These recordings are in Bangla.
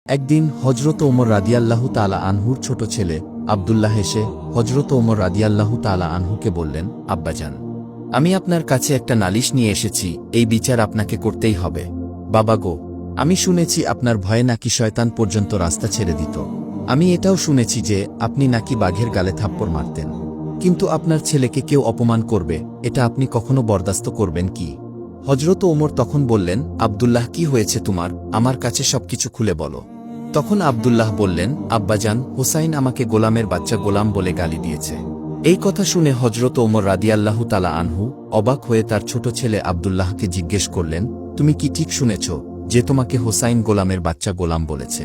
একদিন হজরত ওমর রাদিয়াল্লাহু তাআলা আনহুর ছোট ছেলে আব্দুল্লাহ এসে হজরত ওমর রাদিয়াল্লাহু তাআলা আনহুকে বললেন, আব্বাজান, আমি আপনার কাছে একটা নালিশ নিয়ে এসেছি, এই বিচার আপনাকে করতেই হবে। বাবা গো, আমি শুনেছি আপনার ভয়ে নাকি শয়তান পর্যন্ত রাস্তা ছেড়ে দিত। আমি এটাও শুনেছি যে আপনি নাকি বাঘের গালে থাপ্পড় মারতেন। কিন্তু আপনার ছেলেকে কেউ অপমান করবে, এটা আপনি কখনো বরদাস্ত করবেন কি? হজরত ওমর তখন বললেন, আব্দুল্লাহ, কি হয়েছে তোমার? আমার কাছে সবকিছু খুলে বলো। তখন আব্দুল্লাহ বললেন, আব্বাজান, হুসাইন আমাকে গোলামের বাচ্চা গোলাম বলে গালি দিয়েছে। এই কথা শুনে হজরত ওমর রাদিয়াল্লাহু তাআলা আনহু অবাক হয়ে তার ছোট ছেলে আব্দুল্লাহকে জিজ্ঞেস করলেন, তুমি কি ঠিক শুনেছ যে তোমাকে হুসাইন গোলামের বাচ্চা গোলাম বলেছে?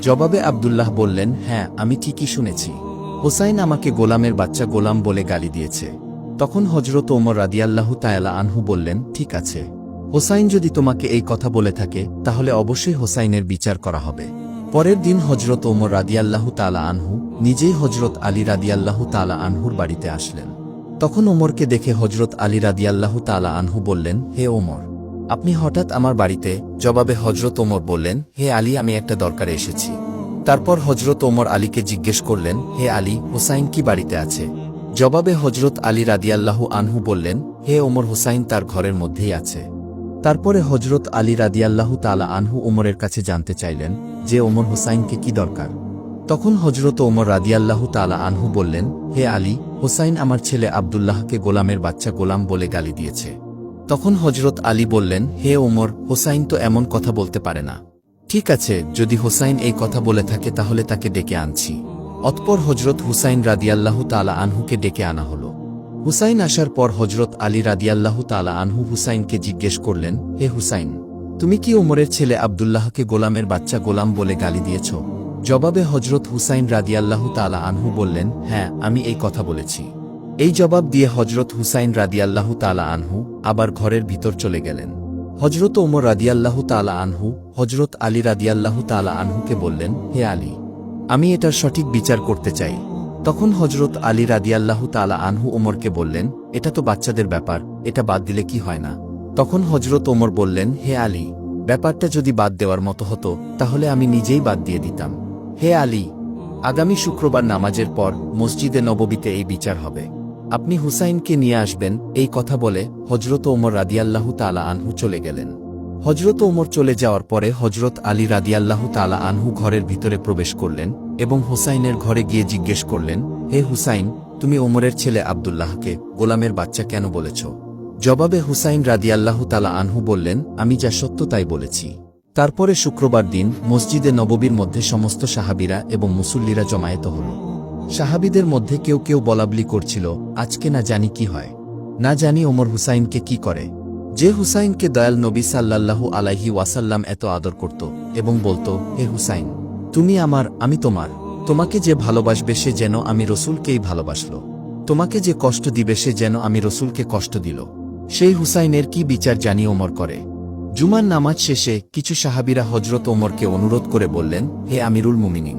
জবাবে আব্দুল্লাহ বললেন, হ্যাঁ, আমি ঠিকই শুনেছি। হুসাইন আমাকে গোলামের বাচ্চা গোলাম বলে গালি দিয়েছে। তখন হজরত ওমর রাদিয়াল্লাহু তাআলা আনহু বললেন, ঠিক আছে, হুসাইন যদি তোমাকে এই কথা বলে থাকে তাহলে অবশ্যই হুসাইনের বিচার করা হবে। পরের দিন হজরত ওমর রাদিয়াল্লাহু তাআলা আনহু নিজেই হজরত আলী রাদিয়াল্লাহু তাআলা আনহুর বাড়িতে আসলেন। তখন ওমরকে দেখে হজরত আলী রাদিয়াল্লাহু তাআলা আনহু বললেন, হে ওমর, আপনি হঠাৎ আমার বাড়িতে? জবাবে হজরত ওমর বললেন, হে আলী, আমি একটা দরকারে এসেছি। তারপর হজরত ওমর আলীকে জিজ্ঞেস করলেন, হে আলী, হুসাইন কি বাড়িতে আছে? জবাবে হজরত আলী রাদিয়াল্লাহু আনহু বললেন, হে ওমর, হুসাইন তার ঘরের মধ্যেই আছে। তারপরে হজরত আলী রাদিয়াল্লাহু তাআলা আনহু ওমরের কাছে জানতে চাইলেন যে ওমর, হুসাইনকে কি দরকার? তখন হজরত ওমর রাদিয়াল্লাহু তাআলা আনহু বললেন, হে আলী, হুসাইন আমার ছেলে আব্দুল্লাহকে গোলামের বাচ্চা গোলাম বলে গালি দিয়েছে। তখন হজরত আলী বললেন, হে ওমর, হুসাইন তো এমন কথা বলতে পারে না। ঠিক আছে, যদি হুসাইন এই কথা বলে থাকে তাহলে তাকে ডেকে আনছি। অতঃপর হজরত হুসাইন রাদিয়াল্লাহু তাআলা আনহুকে ডেকে আনা হল। হুসাইন আসার পর হজরত আলী রাদিয়াল্লাহু তাআলা আনহু হুসাইনকে জিজ্ঞেস করলেন, হে হুসাইন, তুমি কি ওমরের ছেলে আব্দুল্লাহকে গোলামের বাচ্চা গোলাম বলে গালি দিয়েছ? জবাবে হজরত হুসাইন রাদিয়াল্লাহু তাআলা আনহু বললেন, হ্যাঁ, আমি এই কথা বলেছি। এই জবাব দিয়ে হজরত হুসাইন রাদিয়াল্লাহু তাআলা আনহু আবার ঘরের ভিতর চলে গেলেন। হজরত ওমর রাদিয়াল্লাহু তাআলা আনহু হজরত আলী রাদিয়াল্লাহু তাআলা আনহুকে বললেন, হে আলী, আমি এটার সঠিক বিচার করতে চাই। তখন হজরত আলী রাদিয়াল্লাহু তাআলা আনহু ওমরকে বললেন, এটা তো বাচ্চাদের ব্যাপার, এটা বাদ দিলে কি হয় না? তখন হজরত ওমর বললেন, হে আলী, ব্যাপারটা যদি বাদ দেওয়ার মতো হতো তাহলে আমি নিজেই বাদ দিয়ে দিতাম। হে আলী, আগামী শুক্রবার নামাজের পর মসজিদে নববীতে এই বিচার হবে। আপনি হুসাইনকে নিয়ে আসবেন। এই কথা বলে হজরত ওমর রাদিয়াল্লাহু তাআলা আনহু চলে গেলেন। হজরত ওমর চলে যাওয়ার পরে হজরত আলী রাদিয়াল্লাহু তাআলা আনহু ঘরের ভিতরে প্রবেশ করলেন এবং হুসাইনের ঘরে গিয়ে জিজ্ঞেস করলেন, হে হুসাইন, তুমি ওমরের ছেলে আব্দুল্লাহকে গোলামের বাচ্চা কেন বলেছ? জবাবে হুসাইন রাদিয়াল্লাহু তাআলা আনহু বললেন, আমি যা সত্য তাই বলেছি। তারপরে শুক্রবার দিন মসজিদে নববীর মধ্যে সমস্ত সাহাবীরা এবং মুসল্লিরা জমায়েত হল। সাহাবীদের মধ্যে কেউ কেউ বলাবলি করছিল, আজকে না জানি কি হয়, না জানি ওমর হুসাইনকে কি করে। যে হুসাইনকে দয়াল নবী সাল্লাল্লাহু আলাইহি ওয়াসাল্লাম এত আদর করত এবং বলতো, হে হুসাইন, তুমি আমার, আমি তোমার। তোমাকে যে ভালোবাসবে সে যেন আমি রসুলকেই ভালোবাসল, তোমাকে যে কষ্ট দিবে সে যেন আমি রসুলকে কষ্ট দিল। সেই হুসাইনের কি বিচার জানি ওমর করে। জুমার নামাজ শেষে কিছু সাহাবীরা হজরত ওমরকে অনুরোধ করে বললেন, হে আমিরুল মুমিনিন,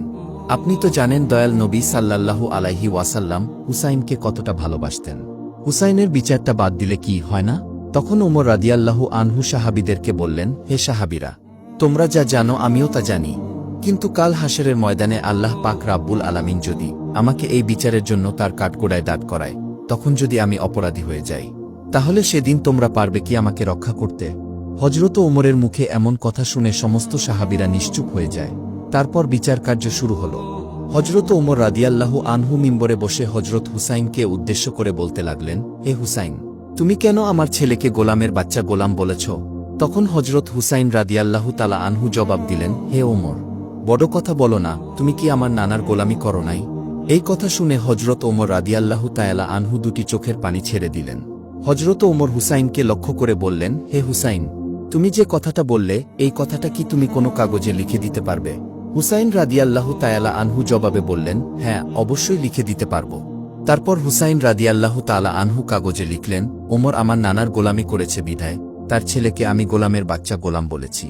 আপনি তো জানেন দয়াল নবী সাল্লাল্লাহু আলাইহি ওয়াসাল্লাম হুসাইনকে কতটা ভালোবাসতেন। হুসাইনের বিচারটা বাদ দিলে কি হয় না? তখন ওমর রাদিয়াল্লাহু আনহু সাহাবীদেরকে বললেন, হে সাহাবীরা, তোমরা যা জানো আমিও তা জানি, কিন্তু কাল হাশরের ময়দানে আল্লাহ পাক রাব্বুল আলামিন যদি আমাকে এই বিচারের জন্য তার কাঠগড়ায় দাঁড় করায়, তখন যদি আমি অপরাধী হয়ে যাই, তাহলে সেদিন তোমরা পারবে কি আমাকে রক্ষা করতে? হজরত ওমরের মুখে এমন কথা শুনে সমস্ত সাহাবীরা নিশ্চুপ হয়ে যায়। তারপর বিচার কার্য শুরু হল। হজরত ওমর রাদিয়াল্লাহু আনহু মিম্বরে বসে হজরত হুসাইনকে উদ্দেশ্য করে বলতে লাগলেন, হে হুসাইন, তুমি কেন আমার ছেলেকে গোলামের বাচ্চা গোলাম বলেছ? তখন হজরত হুসাইন রাদিয়াল্লাহু তাআলা আনহু জবাব দিলেন, হে ওমর, বড় কথা বলো না, তুমি কি আমার নানার গোলামি করো নাই? এই কথা শুনে হজরত ওমর রাদিয়াল্লাহু তাআলা আনহু দুটি চোখের পানি ছেড়ে দিলেন। হজরত ওমর হুসাইনকে লক্ষ্য করে বললেন, হে হুসাইন, তুমি যে কথাটা বললে এই কথাটা কি তুমি কোনো কাগজে লিখে দিতে পারবে? হুসাইন রাদিয়াল্লাহু তাআলা আনহু জবাবে বললেন, হ্যাঁ, অবশ্যই লিখে দিতে পারব। তারপর হুসাইন রাদিয়াল্লাহু তাআলা আনহু কাগজে লিখলেন, ওমর আমার নানার গোলামি করেছে বিধায় তার ছেলেকে আমি গোলামের বাচ্চা গোলাম বলেছি।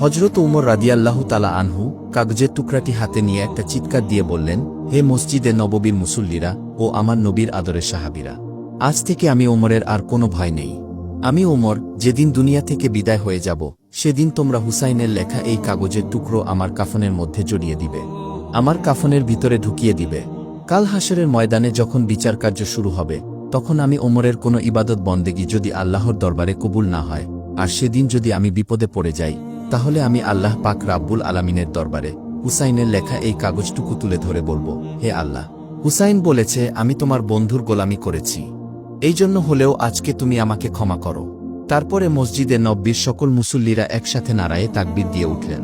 হজরত ওমর রাদিয়াল্লাহু তাআলা আনহু কাগজের টুকরাটি হাতে নিয়ে একটা চিৎকার দিয়ে বললেন, হে মসজিদে নববীর মুসল্লিরা ও আমার নবীর আদরের সাহাবীরা, আজ থেকে আমি ওমরের আর কোনো ভয় নেই। আমি ওমর যেদিন দুনিয়া থেকে বিদায় হয়ে যাব সেদিন তোমরা হুসাইনের লেখা এই কাগজের টুকরো আমার কাফনের মধ্যে জড়িয়ে দিবে, আমার কাফনের ভিতরে ঢুকিয়ে দিবে। কাল হাসরের ময়দানে যখন বিচার কার্য শুরু হবে, তখন আমি ওমরের কোনো ইবাদত বন্দেগী যদি আল্লাহর দরবারে কবুল না হয়, আর সেদিন যদি আমি বিপদে পড়ে যাই, তাহলে আমি আল্লাহ পাক রাব্বুল আলামিনের দরবারে হুসাইনের লেখা এই কাগজটুকু তুলে ধরে বলবো, হে আল্লাহ, হুসাইন বলেছে আমি তোমার বন্ধুর গোলামি করেছি, এই জন্য হলেও আজকে তুমি আমাকে ক্ষমা করো। তারপরে মসজিদে নব্বীর সকল মুসল্লিরা একসাথে নারায়ে তাকবীর দিয়ে উঠলেন।